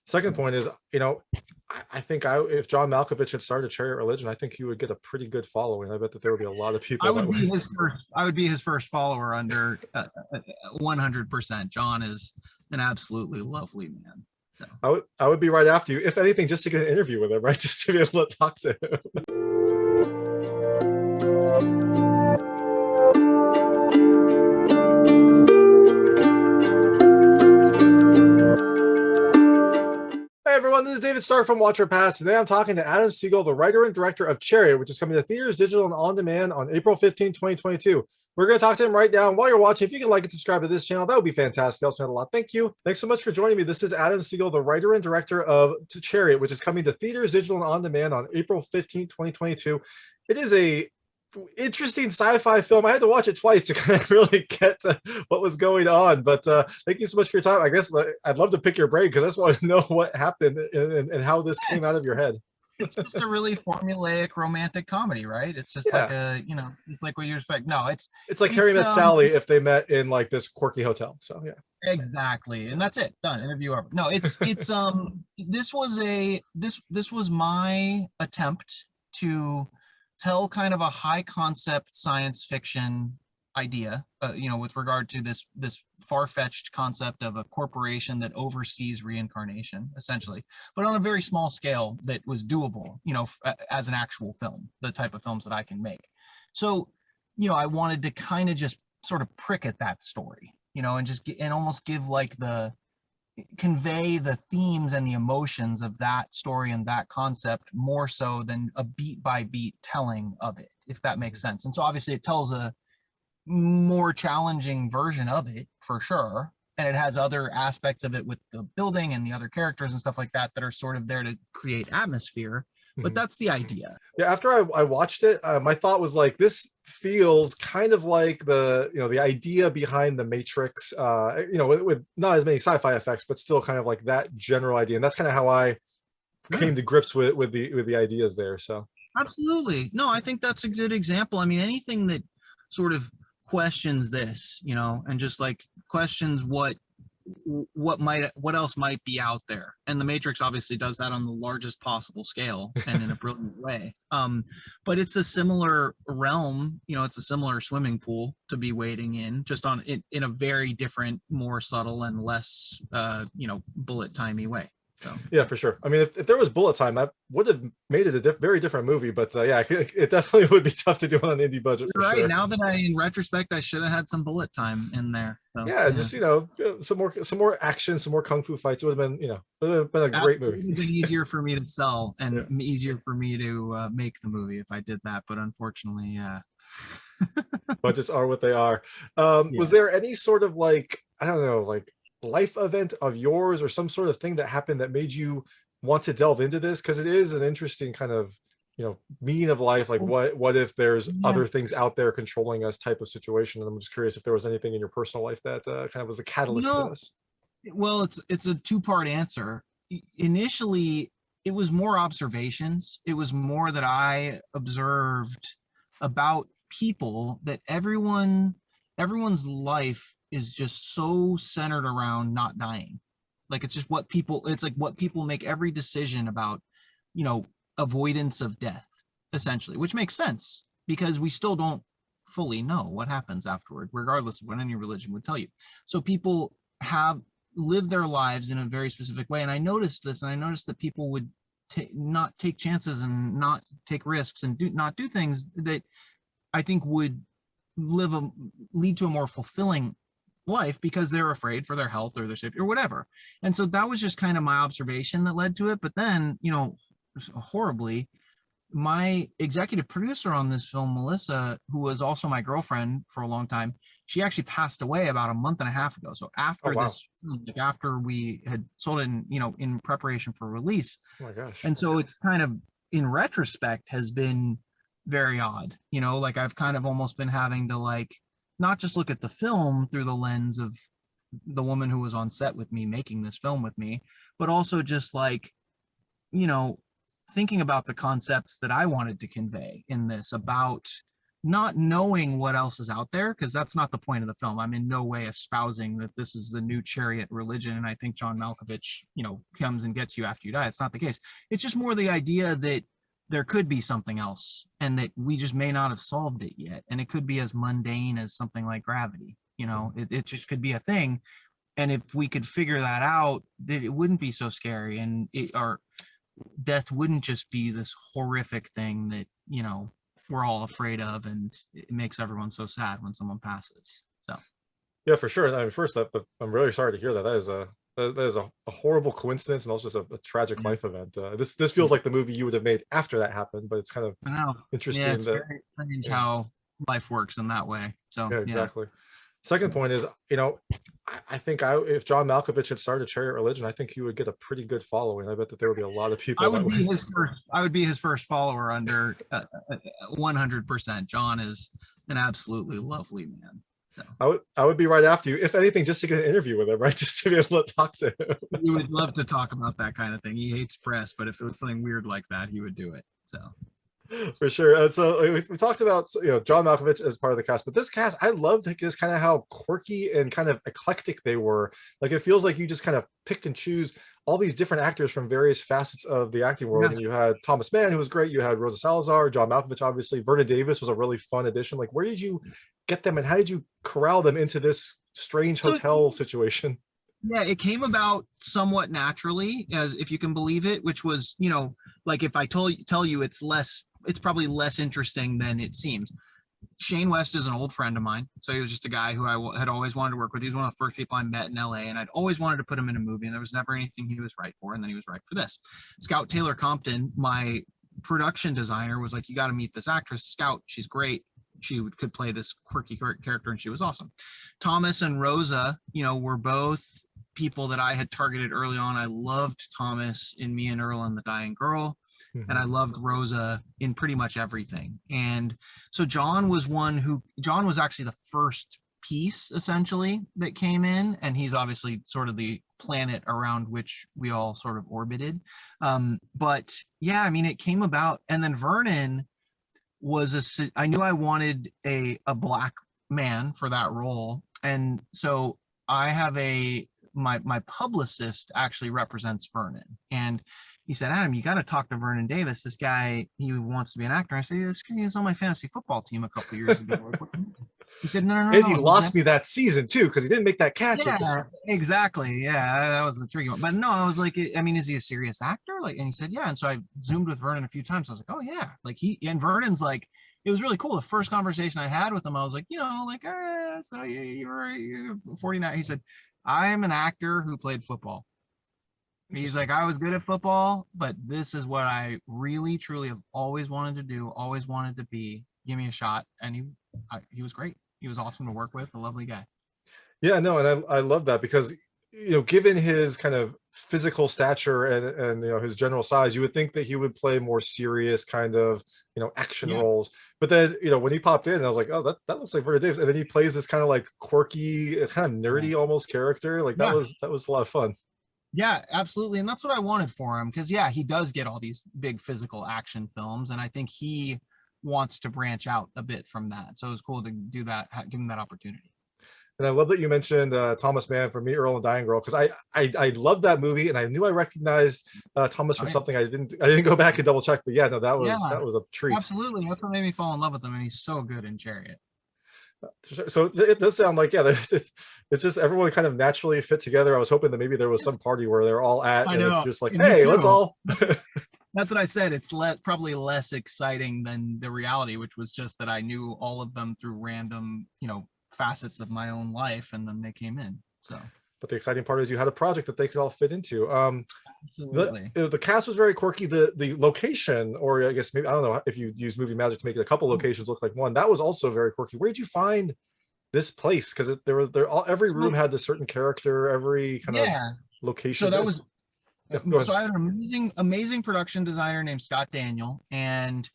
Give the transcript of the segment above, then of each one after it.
Second point is, I think if John Malkovich had started Chariot Religion, I think he would get a pretty good following. I bet that there would be a lot of people that would. I would be his first follower under 100%. John is an absolutely lovely man. So. I would be right after you, if anything, just to get an interview with him, right? Just to be able to talk to him. Hey everyone, this is David Stark from Watcher Pass. Today I'm talking to Adam Sigal, the writer and director of Chariot, which is coming to theaters, digital, and on demand on April 15, 2022. We're going to talk to him right now. And while you're watching, if you can like and subscribe to this channel, that would be fantastic. I'll spend a lot. Thank you. Thanks so much for joining me. This is Adam Sigal, the writer and director of Chariot, which is coming to theaters, digital, and on demand on April 15, 2022. It is a interesting sci-fi film. I had to watch it twice to kind of really get what was going on, but thank you so much for your time. I guess I'd love to pick your brain because I just want to know what happened and how this came out of your head. It's just a really formulaic romantic comedy, right? It's just like it's like what you expect. No, it's like Harry Met Sally if they met in like this quirky hotel. So yeah, exactly, and that's it. Done. Interview over. No, it's this was my attempt to tell kind of a high concept science fiction idea, with regard to this far-fetched concept of a corporation that oversees reincarnation, essentially, but on a very small scale that was doable, as an actual film, the type of films that I can make. So, I wanted to kind of just sort of prick at that story, and just almost give like convey the themes and the emotions of that story and that concept more so than a beat by beat telling of it, if that makes sense. And so obviously it tells a more challenging version of it for sure, and it has other aspects of it with the building and the other characters and stuff like that are sort of there to create atmosphere, but that's the idea. Yeah, after I watched it, my thought was like, this feels kind of like the idea behind the Matrix, with not as many sci-fi effects, but still kind of like that general idea. And that's kind of how I came to grips with the ideas there. So absolutely. No, I think that's a good example. I mean, anything that sort of questions this, and just like questions what else might be out there, and the Matrix obviously does that on the largest possible scale and in a brilliant way, but it's a similar realm, it's a similar swimming pool to be wading in, just in a very different, more subtle and less bullet timey way. So yeah, for sure. I mean, if there was bullet time, that would have made it a very different movie. But it definitely would be tough to do on an indie budget. For right. Sure. Now that in retrospect, I should have had some bullet time in there. So, just some more action, some more kung fu fights. It would have been a great movie. It would have been easier for me to sell and easier for me to make the movie if I did that. But unfortunately, budgets are what they are. Was there any sort of like, I don't know, like life event of yours or some sort of thing that happened that made you want to delve into this? Because it is an interesting kind of meaning of life, like what if there's other things out there controlling us type of situation. And I'm just curious if there was anything in your personal life that kind of was the catalyst for this. Well, it's a two-part answer. Initially it was more observations. It was more that I observed about people, that everyone's life is just so centered around not dying. Like it's like what people make every decision about, avoidance of death, essentially, which makes sense because we still don't fully know what happens afterward, regardless of what any religion would tell you. So people have lived their lives in a very specific way. And I noticed this, and I noticed that people would not take chances and not take risks and not do things that I think would lead to a more fulfilling life because they're afraid for their health or their safety or whatever. And so that was just kind of my observation that led to it. But then, horribly, my executive producer on this film, Melissa, who was also my girlfriend for a long time, she actually passed away about a month and a half ago. So after this, like after we had sold it in preparation for release. Oh my gosh. And so it's kind of, in retrospect, has been very odd. Like I've kind of almost been having to like not just look at the film through the lens of the woman who was on set with me making this film with me, but also just like, thinking about the concepts that I wanted to convey in this about, not knowing what else is out there, because that's not the point of the film. I'm in no way espousing that this is the new Chariot religion, and I think John Malkovich, comes and gets you after you die. It's not the case. It's just more the idea that there could be something else, and that we just may not have solved it yet. And it could be as mundane as something like gravity. It just could be a thing. And if we could figure that out, that it wouldn't be so scary, and our death wouldn't just be this horrific thing that we're all afraid of, and it makes everyone so sad when someone passes. So yeah, for sure. I mean, first up, I'm really sorry to hear that. That is a horrible coincidence, and also just a tragic life event. This feels like the movie you would have made after that happened, but it's kind of interesting. Yeah, it's very strange how life works in that way. So yeah, exactly. Second point is, I think if John Malkovich had started Chariot Religion, I think he would get a pretty good following. I bet that there would be a lot of people. I would be his first follower under 100%. John is an absolutely lovely man. So. I would be right after you, if anything, just to get an interview with him, right? Just to be able to talk to him. He would love to talk about that kind of thing. He hates press, but if it was something weird like that, he would do it. So. For sure. So we talked about John Malkovich as part of the cast, but this cast, I loved just kind of how quirky and kind of eclectic they were. Like, it feels like you just kind of picked and choose all these different actors from various facets of the acting world. And you had Thomas Mann, who was great. You had Rosa Salazar, John Malkovich, obviously. Vernon Davis was a really fun addition. Like, where did you get them, and how did you corral them into this strange hotel situation? Yeah, it came about somewhat naturally, as if you can believe it, which was, like, if I tell you it's probably less interesting than it seems. Shane West is an old friend of mine. So he was just a guy who I had always wanted to work with. He was one of the first people I met in LA, and I'd always wanted to put him in a movie, and there was never anything he was right for. And then he was right for this. Scout Taylor-Compton, my production designer, was like, you got to meet this actress, Scout. She's great. She could play this quirky character, and she was awesome. Thomas and Rosa, were both people that I had targeted early on. I loved Thomas in Me and Earl and the Dying Girl. And I loved Rosa in pretty much everything. And so John was actually the first piece, essentially, that came in. And he's obviously sort of the planet around which we all sort of orbited. But yeah, I mean, it came about. And then Vernon I knew I wanted a black man for that role. And so I have my publicist actually represents Vernon. And he said, Adam, you got to talk to Vernon Davis. This guy, he wants to be an actor. I said, he was on my fantasy football team a couple years ago. He said, no. And he lost me that season too, because he didn't make that catch. Yeah, exactly. Yeah, that was the tricky one. But no, I was like, I mean, is he a serious actor? Like, and he said, yeah. And so I zoomed with Vernon a few times. I was like, oh yeah. Like and Vernon's like, it was really cool. The first conversation I had with him, I was like, so you're 49. He said, I'm an actor who played football. He's like, I was good at football, but this is what I really, truly have always wanted to do, always wanted to be. Give me a shot. And he was great. He was awesome to work with, a lovely guy. Yeah, no, and I love that because, given his kind of physical stature and his general size, you would think that he would play more serious kind of, action roles. But then, when he popped in, I was like, oh, that looks like Vernon Davis. And then he plays this kind of like quirky, kind of nerdy almost character. Like that was a lot of fun. Yeah, absolutely. And that's what I wanted for him, because he does get all these big physical action films, and I think he wants to branch out a bit from that. So it was cool to do that, give him that opportunity. And I love that you mentioned Thomas Mann from Me, Earl and Dying Girl, because I loved that movie, and I knew I recognized Thomas from something. I didn't go back and double check, but yeah, no, that was a treat. Absolutely, that's what made me fall in love with him, and he's so good in Chariot. So it does sound like it's just everyone kind of naturally fit together. I was hoping that maybe there was some party where they're all at, and it's just like, hey, let's all. That's what I said. It's probably less exciting than the reality, which was just that I knew all of them through random, facets of my own life, and then they came in. So. But the exciting part is you had a project that they could all fit into. Absolutely. The cast was very quirky. The location, or I guess maybe, I don't know if you use movie magic to make it a couple locations look like one, that was also very quirky. Where did you find this place? Because every room had a certain character, every kind of location. So that was. So I had an amazing production designer named Scott Daniel, and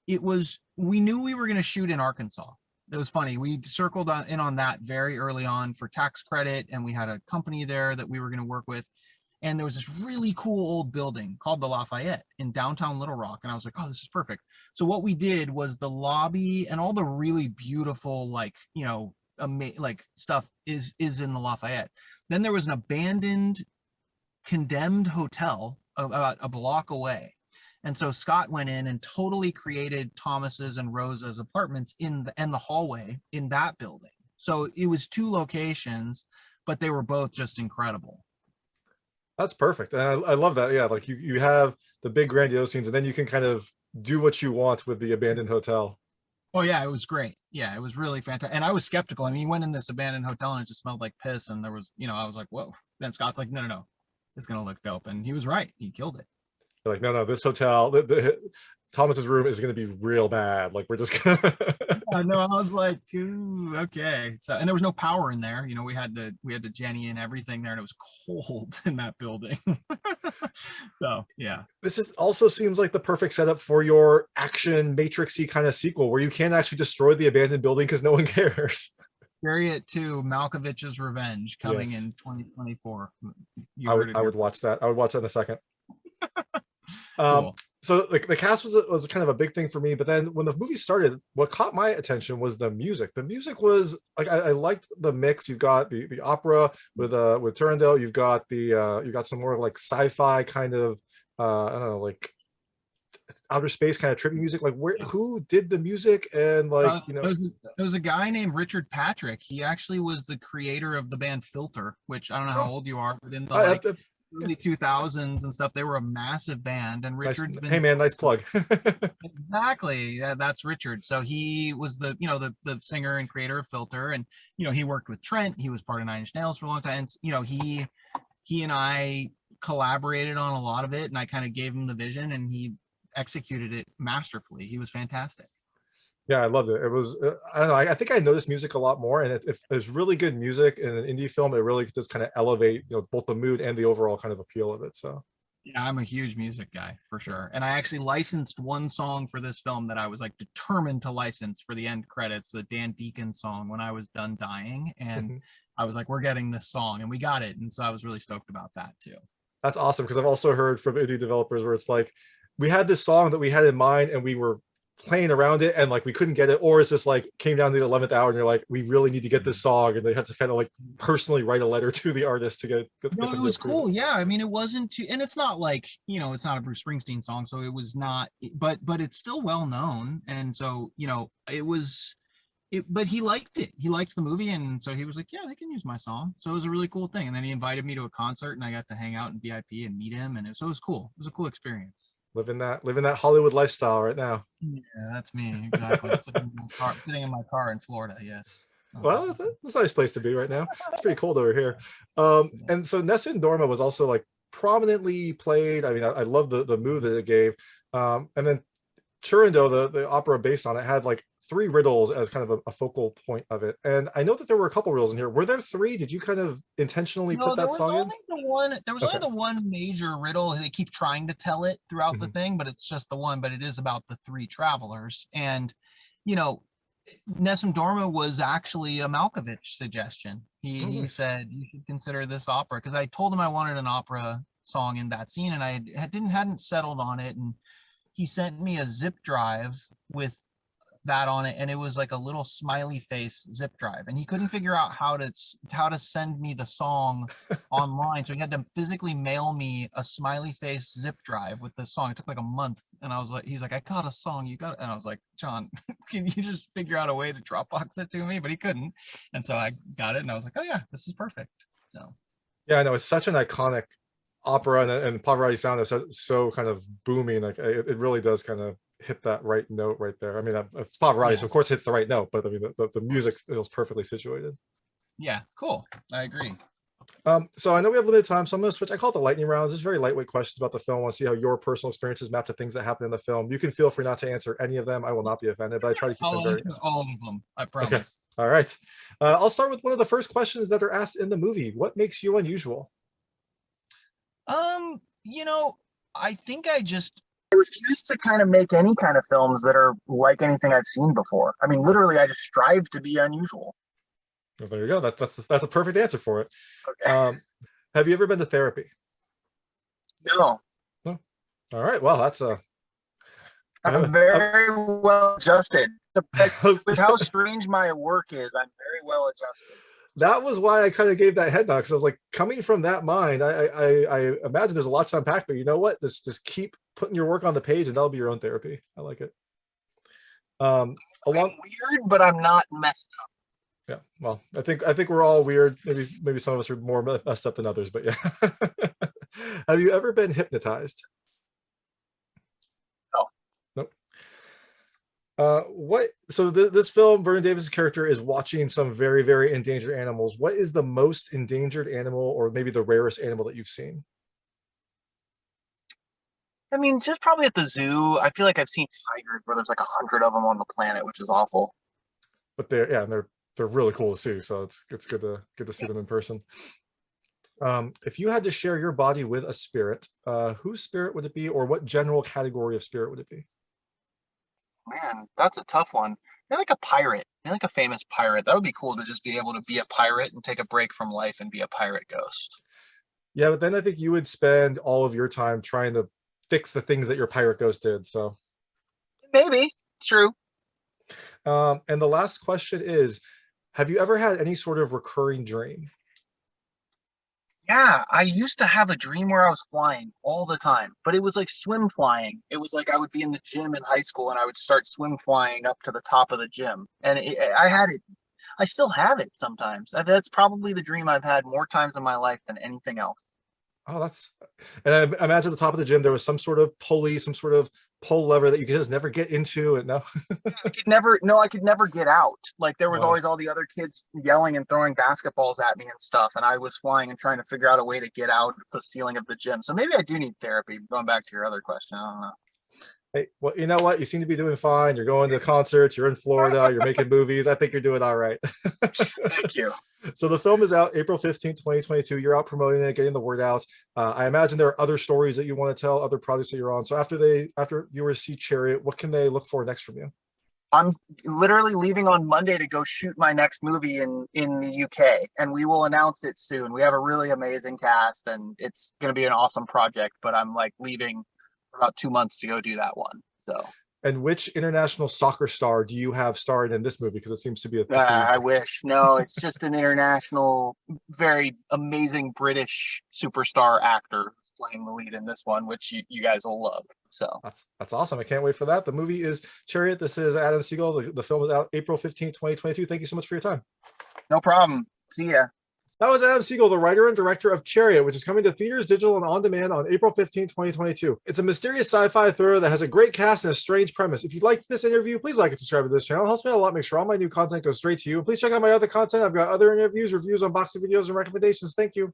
we knew we were going to shoot in Arkansas. It was funny. We circled in on that very early on for tax credit, and we had a company there that we were going to work with. and there was this really cool old building called the Lafayette in downtown Little Rock, and I was like, oh, this is perfect. So what we did was the lobby and all the really beautiful, like, you know, like stuff is in the Lafayette. Then there was an abandoned, condemned hotel about a block away. And so Scott went in and totally created Thomas's and Rosa's apartments in the hallway in that building. So it was 2 locations, but they were both just incredible. That's perfect. And I love that. Yeah, like you have the big grandiose scenes, and then you can kind of do what you want with the abandoned hotel. Oh yeah, it was great. Yeah, it was really fantastic. And I was skeptical. I mean, he went in this abandoned hotel and it just smelled like piss. And there was, you know, I was like, whoa. Then Scott's like, no, it's gonna look dope. And he was right. He killed it. They're like, no, this hotel, Thomas's room is going to be real bad. Like, we're just gonna I know. I was like, ooh, okay. So, and there was no power in there. You know, we had to Jenny and everything there, and it was cold in that building. So yeah, this is also seems like the perfect setup for your action Matrixy kind of sequel, where you can't actually destroy the abandoned building because no one cares. Chariot 2, Malkovich's Revenge, coming Yes. in 2024. I would watch that. I would watch that in a second. Cool. So the cast was kind of a big thing for me, but then when the movie started, what caught my attention was the music. The music was like, I liked the mix. You've got the opera with Turandot. You've got you got some more like sci-fi kind of I don't know, like outer space kind of trippy music. Like who did the music? And like, you know, it was a guy named Richard Patrick. He actually was the creator of the band Filter, which I don't know how old you are, but in the early 2000s and stuff, they were a massive band. And Richard's hey man, nice plug. Exactly. Yeah, that's Richard. So he was the singer and creator of Filter, and you know, he worked with Trent. He was part of Nine Inch Nails for a long time. And, you know, he and I collaborated on a lot of it, and I kind of gave him the vision, and he executed it masterfully. He was fantastic. Yeah, I loved it. It was, I don't know, I think I noticed music a lot more, and if there's really good music in an indie film, it really just kind of elevate, you know, both the mood and the overall kind of appeal of it. So yeah, I'm a huge music guy for sure. And I actually licensed one song for this film that I was like determined to license for the end credits, the Dan Deacon song, When I Was Done Dying. And I was like, we're getting this song, and we got it. And so I was really stoked about that too. that's awesome, because I've also heard from indie developers where it's like, we had this song that we had in mind and we were playing around it and like we couldn't get it, or it's just like came down to the 11th hour and you're like, we really need to get this song, and they had to kind of like personally write a letter to the artist to get No, it was cool. Yeah, I mean, it wasn't too, and it's not like, you know, it's not a Bruce Springsteen song, so it was not, but it's still well known, and so, you know, it was it, but he liked it. He liked the movie, and so he was like, yeah, they can use my song. So it was a really cool thing. And then he invited me to a concert, and I got to hang out in VIP and meet him, and so it was cool. It was a cool experience. Living that Hollywood lifestyle right now. Yeah, that's me, exactly. Sitting in my car in Florida. Yes. Well, that's a nice place to be right now. It's pretty cold over here. And so Nessun Dorma was also like prominently played. I mean, I love the move that it gave. And then Turandot, the opera based on it, had like 3 riddles as kind of a focal point of it. And I know that there were a couple riddles in here. Were there 3? Did you kind of intentionally put that song in? There was only the one major riddle. They keep trying to tell it throughout the thing, but it's just the one. But it is about the 3 travelers. And, you know, Nessun Dorma was actually a Malkovich suggestion. He said, you should consider this opera, because I told him I wanted an opera song in that scene, and I hadn't settled on it. And he sent me a zip drive with that on it, and it was like a little smiley face zip drive, and he couldn't figure out how to send me the song online, so he had to physically mail me a smiley face zip drive with the song. It took like a month, and I was like, he's like, I got a song, you got it. And I was like, John, can you just figure out a way to Dropbox it to me? But he couldn't, and so I got it, and I was like, oh yeah, this is perfect. So yeah, I know, it's such an iconic opera, and Pavarotti sound is so kind of booming. Like it really does kind of hit that right note right there. I mean, it's Pavarotti, so of course hits the right note, but I mean, the music feels perfectly situated. Yeah, cool. I agree. So I know we have limited time, so I'm going to switch. I call it the lightning rounds. Just very lightweight questions about the film. I want to see how your personal experiences map to things that happen in the film. You can feel free not to answer any of them. I will not be offended, but I try to keep them very... all of them, I promise. Okay. All right. I'll start with one of the first questions that are asked in the movie. What makes you unusual? You know, I think I refuse to kind of make any kind of films that are like anything I've seen before. I mean, literally, I just strive to be unusual. Well, there you go. That's a perfect answer for it. Okay. Have you ever been to therapy? No, No. All right. Well, that's I'm very well adjusted. With how strange my work is, I'm very well adjusted. that was why I kind of gave that head nod, because I was like, coming from that mind, I imagine there's a lot to unpack, but you know what? Just keep putting your work on the page, and that'll be your own therapy. I like it. I'm weird, but I'm not messed up. Yeah, well, I think we're all weird. Maybe some of us are more messed up than others, but yeah. Have you ever been hypnotized? No. Nope. What? So this film, Vernon Davis' character is watching some very, very endangered animals. What is the most endangered animal, or maybe the rarest animal that you've seen? I mean, just probably at the zoo. I feel like I've seen tigers where there's like 100 of them on the planet, which is awful. But they're really cool to see. So it's good to see them in person. If you had to share your body with a spirit, whose spirit would it be, or what general category of spirit would it be? Man, that's a tough one. You're like a pirate. You're like a famous pirate. That would be cool to just be able to be a pirate and take a break from life and be a pirate ghost. Yeah, but then I think you would spend all of your time trying to fix the things that your pirate ghost did. So, Maybe. It's true. and the last question is, have you ever had any sort of recurring dream? Yeah, I used to have a dream where I was flying all the time, but it was like swim flying. It was like I would be in the gym in high school and I would start swim flying up to the top of the gym. And I had it. I still have it sometimes. That's probably the dream I've had more times in my life than anything else. Oh, that's, and I imagine at the top of the gym there was some sort of pulley, some sort of pull lever that you could just never get into. And no. I could never get out. Like there was Wow. always all the other kids yelling and throwing basketballs at me and stuff, and I was flying and trying to figure out a way to get out the ceiling of the gym. So maybe I do need therapy. Going back to your other question, I don't know. Hey, well, you know what? You seem to be doing fine. You're going to concerts. You're in Florida. You're making movies. I think you're doing all right. Thank you. So the film is out April 15th, 2022. You're out promoting it, getting the word out. I imagine there are other stories that you want to tell, other projects that you're on. So after viewers see Chariot, what can they look for next from you? I'm literally leaving on Monday to go shoot my next movie in the UK, and we will announce it soon. We have a really amazing cast, and it's going to be an awesome project. But I'm like leaving for about 2 months to go do that one. So. And which international soccer star do you have starred in this movie? Because it seems to be a I wish. No, it's just an international, very amazing British superstar actor playing the lead in this one, which you guys will love. So that's awesome. I can't wait for that. The movie is Chariot. This is Adam Sigal. The film is out April 15th, 2022. Thank you so much for your time. No problem. See ya. That was Adam Sigal, the writer and director of Chariot, which is coming to theaters, digital, and on demand on April 15, 2022. It's a mysterious sci-fi thriller that has a great cast and a strange premise. If you liked this interview, please like and subscribe to this channel. It helps me out a lot. Make sure all my new content goes straight to you. Please check out my other content. I've got other interviews, reviews, unboxing videos, and recommendations. Thank you.